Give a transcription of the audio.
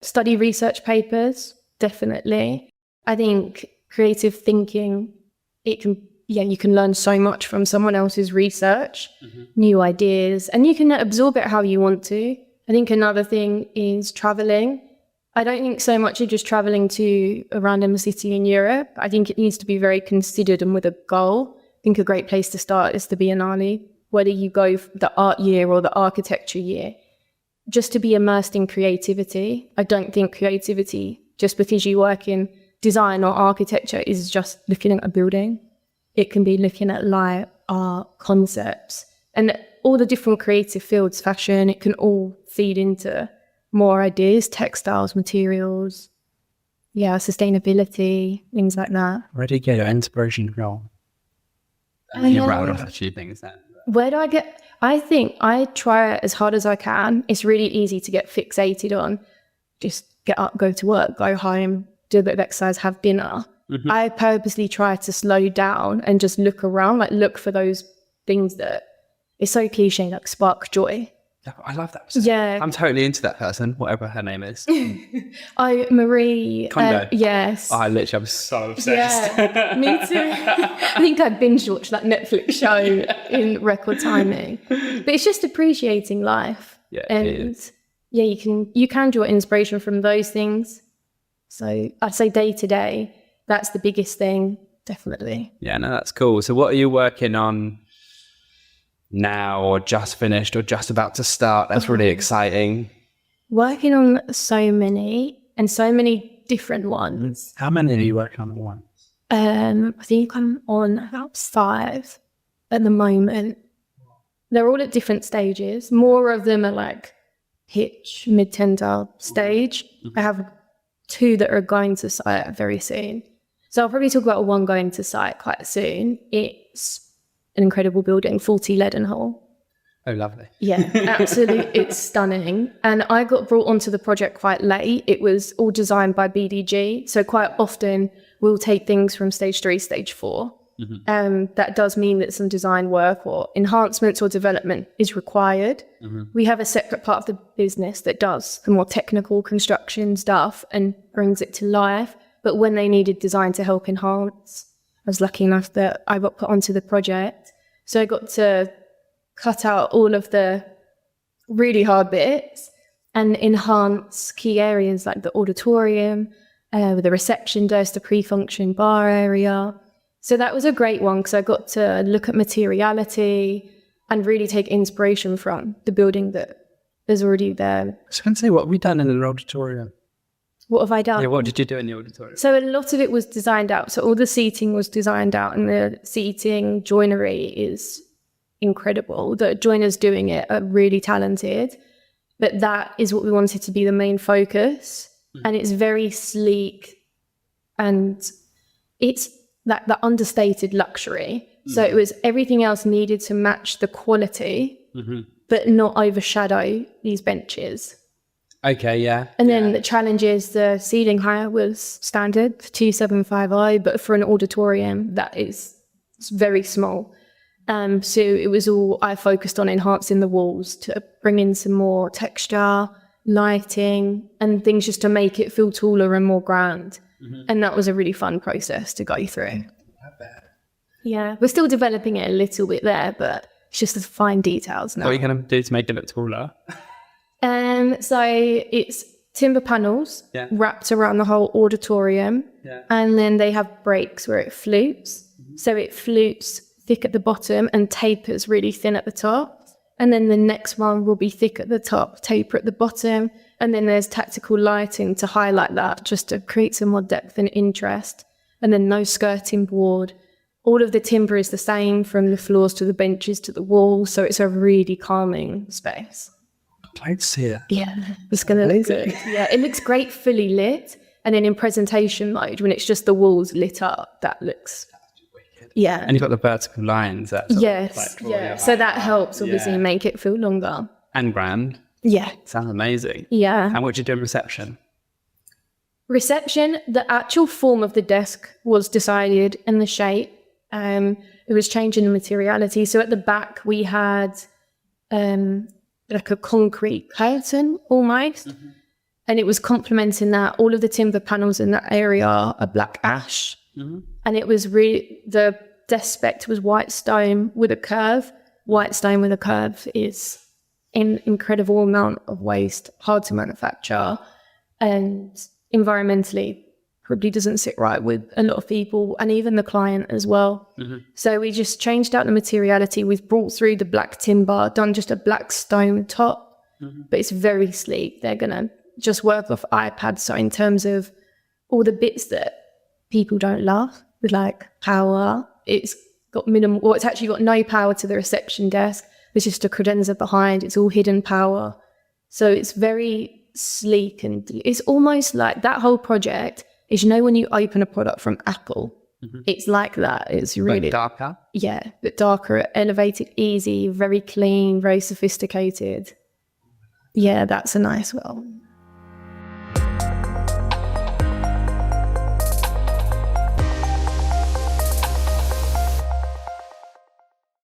Study research papers, definitely. I think creative thinking, you can learn so much from someone else's research, new ideas, and you can absorb it how you want to. I think another thing is traveling. I don't think so much of just traveling to a random city in Europe. I think it needs to be very considered and with a goal. I think a great place to start is the Biennale, whether you go for the art year or the architecture year, just to be immersed in creativity. I don't think creativity, just because you work in design or architecture, is just looking at a building. It can be looking at light, art, concepts, and all the different creative fields, fashion, it can all feed into more ideas, textiles, materials, sustainability, things like that. Where do you get your inspiration from? You're proud of a few things then. Where do I get? I think I try as hard as I can. It's really easy to get fixated on just get up, go to work, go home, do a bit of exercise, have dinner. I purposely try to slow down and just look around, like look for those things that, it's so cliche, like spark joy. I love that person. Yeah. I'm totally into that person, whatever her name is. Marie Kondo. Yes. I literally, I'm so obsessed. Yeah, me too. I think I binge watched that Netflix show in record timing. But it's just appreciating life. Yeah, and it is. yeah, you can draw inspiration from those things. So I'd say day to day, that's the biggest thing, definitely. Yeah, no, that's cool. So what are you working on now, or just finished, or just about to start? That's really exciting. Working on so many different ones. How many are you working on at once? I think I'm on about 5 at the moment. They're all at different stages. More of them are like pitch, mid-tender stage. I have 2 that are going to site very soon. So I'll probably talk about one going to site quite soon. It's an incredible building, 40 Leadenhall. Oh, lovely. Yeah, absolutely. It's stunning. And I got brought onto the project quite late. It was all designed by BDG. So quite often we'll take things from stage 3, stage 4. That does mean that some design work or enhancements or development is required. We have a separate part of the business that does the more technical construction stuff and brings it to life. But when they needed design to help enhance, I was lucky enough that I got put onto the project. So I got to cut out all of the really hard bits and enhance key areas like the auditorium, the reception desk, the pre-function bar area. So that was a great one because I got to look at materiality and really take inspiration from the building that is already there. I was going to say, what have we done in an auditorium? What have I done? Yeah, what did you do in the auditorium? So a lot of it was designed out. So all the seating was designed out, and the seating joinery is incredible. The joiners doing it are really talented, but that is what we wanted to be the main focus. And it's very sleek, and it's that understated luxury. So it was everything else needed to match the quality, but not overshadow these benches. Okay, yeah. And then the challenge is the ceiling height was standard, 275i, but for an auditorium, it's very small. So it was all, I focused on enhancing the walls to bring in some more texture, lighting, and things just to make it feel taller and more grand. And that was a really fun process to go through. Yeah, we're still developing it a little bit there, but it's just the fine details now. What are you going to do to make it look taller? So it's timber panels wrapped around the whole auditorium, and then they have breaks where it flutes. So it flutes thick at the bottom and tapers really thin at the top. And then the next one will be thick at the top, taper at the bottom. And then there's tactical lighting to highlight that, just to create some more depth and interest. And then no skirting board. All of the timber is the same from the floors to the benches to the walls. So it's a really calming space. I'd like to see it. Yeah, it's going to look good. Yeah, it looks great fully lit. And then in presentation mode, when it's just the walls lit up, that looks... Yeah. And you've got the vertical lines. That So that helps obviously make it feel longer. And grand. Yeah. Sounds amazing. Yeah. And what did you do in reception? Reception, the actual form of the desk was decided and the shape. It was changing the materiality. So at the back we had like a concrete curtain almost. And it was complementing that. All of the timber panels in that area are black ash. And it was really, the desk spec was white stone with a curve. White stone with a curve is an incredible amount of waste, hard to manufacture, and environmentally probably doesn't sit right with a lot of people and even the client as well. So we just changed out the materiality. We've brought through the black timber, done just a black stone top, but it's very sleek. They're going to just work off iPad. So in terms of all the bits that people don't love, like power, it's got minimal, or it's actually got no power to the reception desk. There's just a credenza behind. It's all hidden power. So it's very sleek, and it's almost like that whole project is, when you open a product from Apple, it's like that. It's really Like darker. Yeah, but darker, elevated, easy, very clean, very sophisticated. Yeah, that's a nice one.